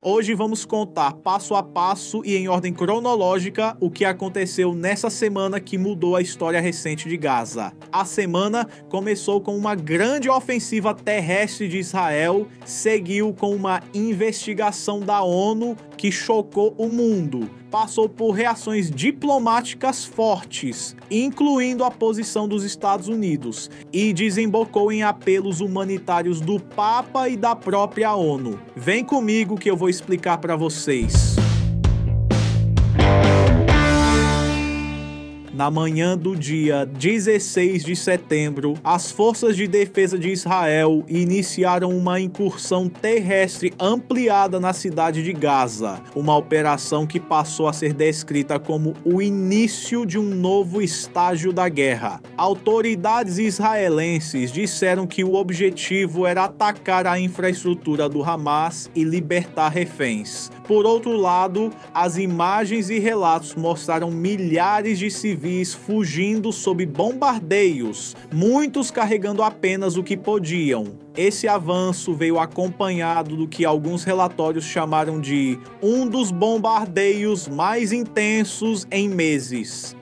Hoje vamos contar passo a passo e em ordem cronológica o que aconteceu nessa semana que mudou a história recente de Gaza. A semana começou com uma grande ofensiva terrestre de Israel, seguiu com uma investigação da ONU que chocou o mundo. Passou por reações diplomáticas fortes, incluindo a posição dos Estados Unidos, e desembocou em apelos humanitários do Papa e da própria ONU. Vem comigo que eu vou explicar para vocês. Na manhã do dia 16 de setembro, as forças de defesa de Israel iniciaram uma incursão terrestre ampliada na cidade de Gaza, uma operação que passou a ser descrita como o início de um novo estágio da guerra. Autoridades israelenses disseram que o objetivo era atacar a infraestrutura do Hamas e libertar reféns. Por outro lado, as imagens e relatos mostraram milhares de civis fugindo sob bombardeios, muitos carregando apenas o que podiam. Esse avanço veio acompanhado do que alguns relatórios chamaram de um dos bombardeios mais intensos em meses.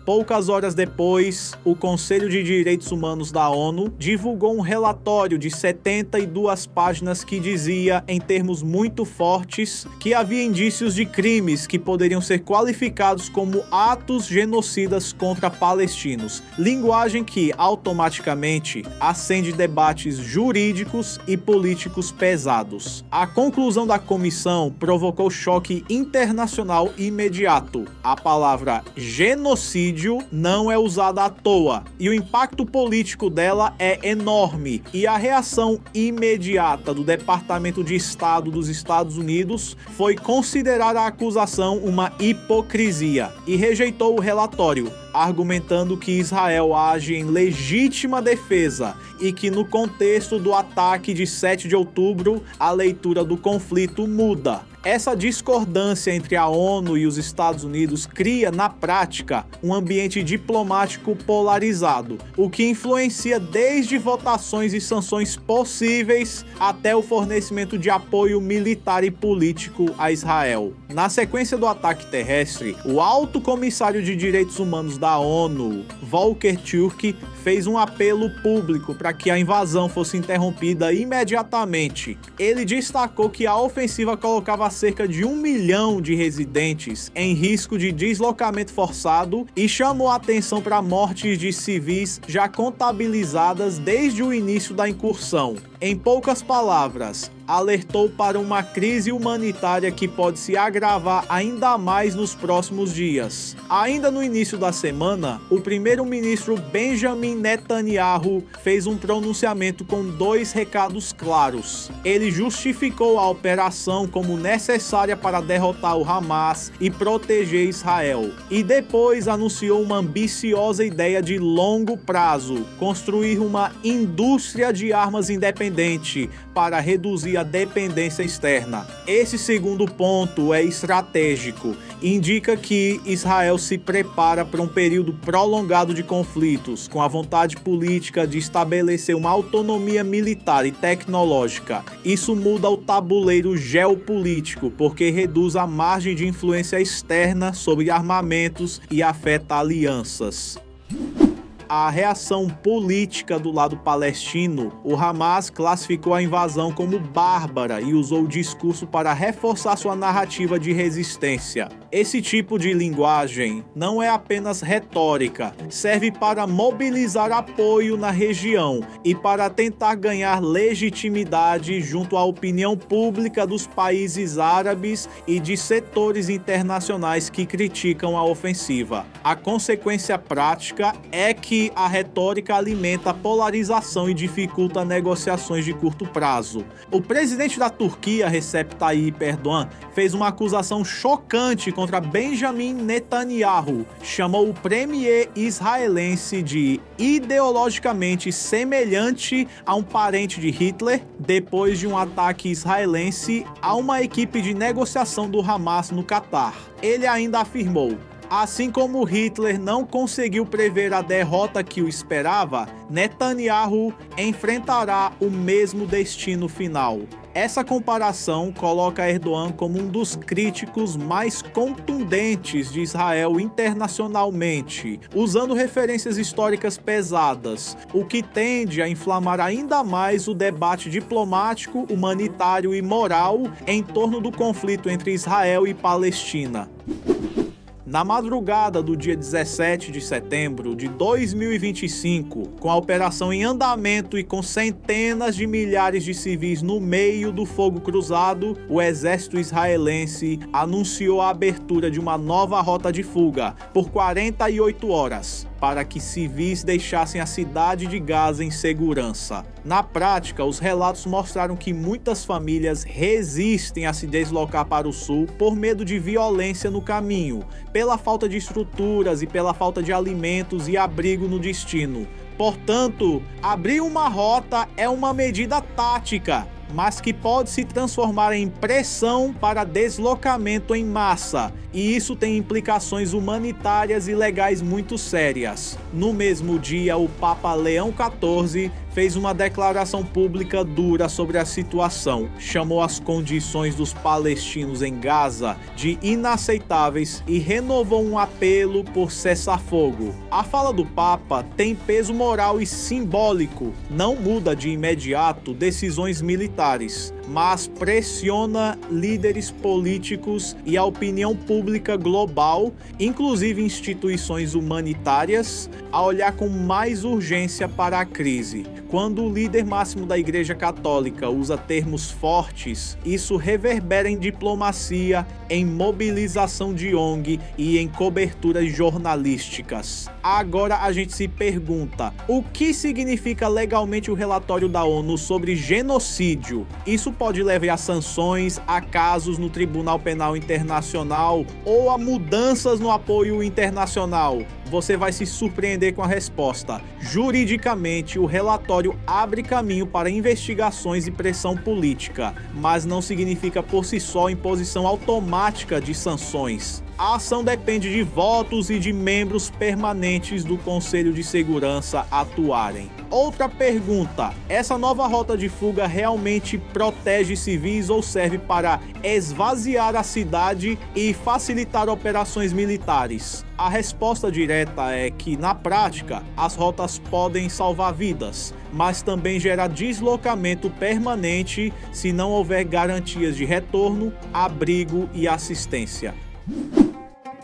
Poucas horas depois, o Conselho de Direitos Humanos da ONU divulgou um relatório de 72 páginas que dizia, em termos muito fortes, que havia indícios de crimes que poderiam ser qualificados como atos genocidas contra palestinos, linguagem que automaticamente acende debates jurídicos e políticos pesados. A conclusão da comissão provocou choque internacional imediato. A palavra genocídio não é usada à toa, e o impacto político dela é enorme, e a reação imediata do Departamento de Estado dos Estados Unidos foi considerar a acusação uma hipocrisia, e rejeitou o relatório, argumentando que Israel age em legítima defesa e que no contexto do ataque de 7 de outubro, a leitura do conflito muda. Essa discordância entre a ONU e os Estados Unidos cria, na prática, um ambiente diplomático polarizado, o que influencia desde votações e sanções possíveis até o fornecimento de apoio militar e político a Israel. Na sequência do ataque terrestre, o Alto Comissário de Direitos Humanos da ONU, Volker Turk, fez um apelo público para que a invasão fosse interrompida imediatamente. Ele destacou que a ofensiva colocava cerca de 1 milhão de residentes em risco de deslocamento forçado e chamou a atenção para mortes de civis já contabilizadas desde o início da incursão. Em poucas palavras, alertou para uma crise humanitária que pode se agravar ainda mais nos próximos dias. Ainda no início da semana, o primeiro-ministro Benjamin Netanyahu fez um pronunciamento com 2 recados claros. Ele justificou a operação como necessária para derrotar o Hamas e proteger Israel. E depois anunciou uma ambiciosa ideia de longo prazo, construir uma indústria de armas independente para reduzir a dependência externa. Esse segundo ponto é estratégico. Indica que Israel se prepara para um período prolongado de conflitos, com a vontade política de estabelecer uma autonomia militar e tecnológica. Isso muda o tabuleiro geopolítico, porque reduz a margem de influência externa sobre armamentos e afeta alianças. A reação política do lado palestino, o Hamas classificou a invasão como bárbara e usou o discurso para reforçar sua narrativa de resistência. Esse tipo de linguagem não é apenas retórica, serve para mobilizar apoio na região e para tentar ganhar legitimidade junto à opinião pública dos países árabes e de setores internacionais que criticam a ofensiva. A consequência prática é que a retórica alimenta a polarização e dificulta negociações de curto prazo. O presidente da Turquia, Recep Tayyip Erdogan, fez uma acusação chocante contra Benjamin Netanyahu. Chamou o premier israelense de ideologicamente semelhante a um parente de Hitler, depois de um ataque israelense a uma equipe de negociação do Hamas no Catar. Ele ainda afirmou: assim como Hitler não conseguiu prever a derrota que o esperava, Netanyahu enfrentará o mesmo destino final. Essa comparação coloca Erdogan como um dos críticos mais contundentes de Israel internacionalmente, usando referências históricas pesadas, o que tende a inflamar ainda mais o debate diplomático, humanitário e moral em torno do conflito entre Israel e Palestina. Na madrugada do dia 17 de setembro de 2025, com a operação em andamento e com centenas de milhares de civis no meio do fogo cruzado, o exército israelense anunciou a abertura de uma nova rota de fuga por 48 horas, para que civis deixassem a cidade de Gaza em segurança. Na prática, os relatos mostraram que muitas famílias resistem a se deslocar para o sul por medo de violência no caminho, pela falta de estruturas e pela falta de alimentos e abrigo no destino. Portanto, abrir uma rota é uma medida tática, mas que pode se transformar em pressão para deslocamento em massa, e isso tem implicações humanitárias e legais muito sérias. No mesmo dia, o Papa Leão XIV fez uma declaração pública dura sobre a situação, chamou as condições dos palestinos em Gaza de inaceitáveis e renovou um apelo por cessar-fogo. A fala do Papa tem peso moral e simbólico, não muda de imediato decisões militares, mas pressiona líderes políticos e a opinião pública global, inclusive instituições humanitárias, a olhar com mais urgência para a crise. Quando o líder máximo da Igreja Católica usa termos fortes, isso reverbera em diplomacia, em mobilização de ONG e em coberturas jornalísticas. Agora a gente se pergunta, o que significa legalmente o relatório da ONU sobre genocídio? Isso pode levar a sanções, a casos no Tribunal Penal Internacional ou a mudanças no apoio internacional? Você vai se surpreender com a resposta. Juridicamente, o relatório abre caminho para investigações e pressão política, mas não significa por si só imposição automática de sanções. A ação depende de votos e de membros permanentes do Conselho de Segurança atuarem. Outra pergunta: essa nova rota de fuga realmente protege civis ou serve para esvaziar a cidade e facilitar operações militares? A resposta direta é que, na prática, as rotas podem salvar vidas, mas também gerar deslocamento permanente se não houver garantias de retorno, abrigo e assistência.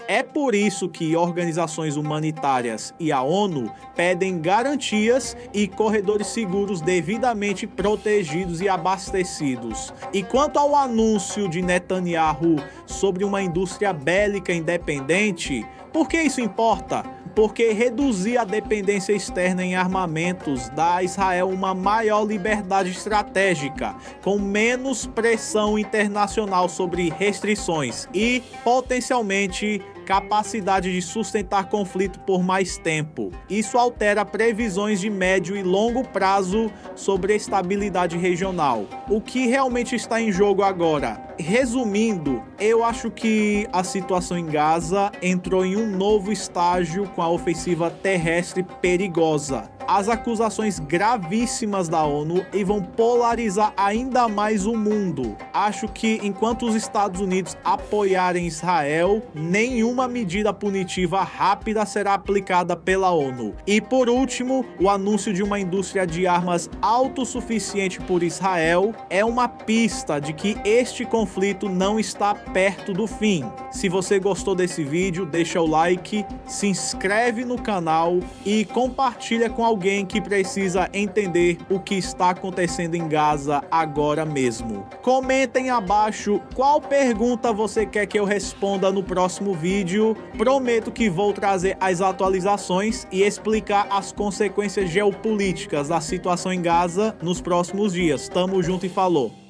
É por isso que organizações humanitárias e a ONU pedem garantias e corredores seguros devidamente protegidos e abastecidos. E quanto ao anúncio de Netanyahu sobre uma indústria bélica independente, por que isso importa? Porque reduzir a dependência externa em armamentos dá a Israel uma maior liberdade estratégica, com menos pressão internacional sobre restrições e, potencialmente, capacidade de sustentar conflito por mais tempo. Isso altera previsões de médio e longo prazo sobre a estabilidade regional. O que realmente está em jogo agora? Resumindo, eu acho que a situação em Gaza entrou em um novo estágio com a ofensiva terrestre perigosa. As acusações gravíssimas da ONU e vão polarizar ainda mais o mundo. Acho que enquanto os Estados Unidos apoiarem Israel, nenhuma medida punitiva rápida será aplicada pela ONU. E por último, o anúncio de uma indústria de armas autossuficiente por Israel é uma pista de que este conflito não está perto do fim. Se você gostou desse vídeo, deixa o like, se inscreve no canal e compartilha com alguém que precisa entender o que está acontecendo em Gaza agora mesmo. Comentem abaixo qual pergunta você quer que eu responda no próximo vídeo. Prometo que vou trazer as atualizações e explicar as consequências geopolíticas da situação em Gaza nos próximos dias. Tamo junto e falou!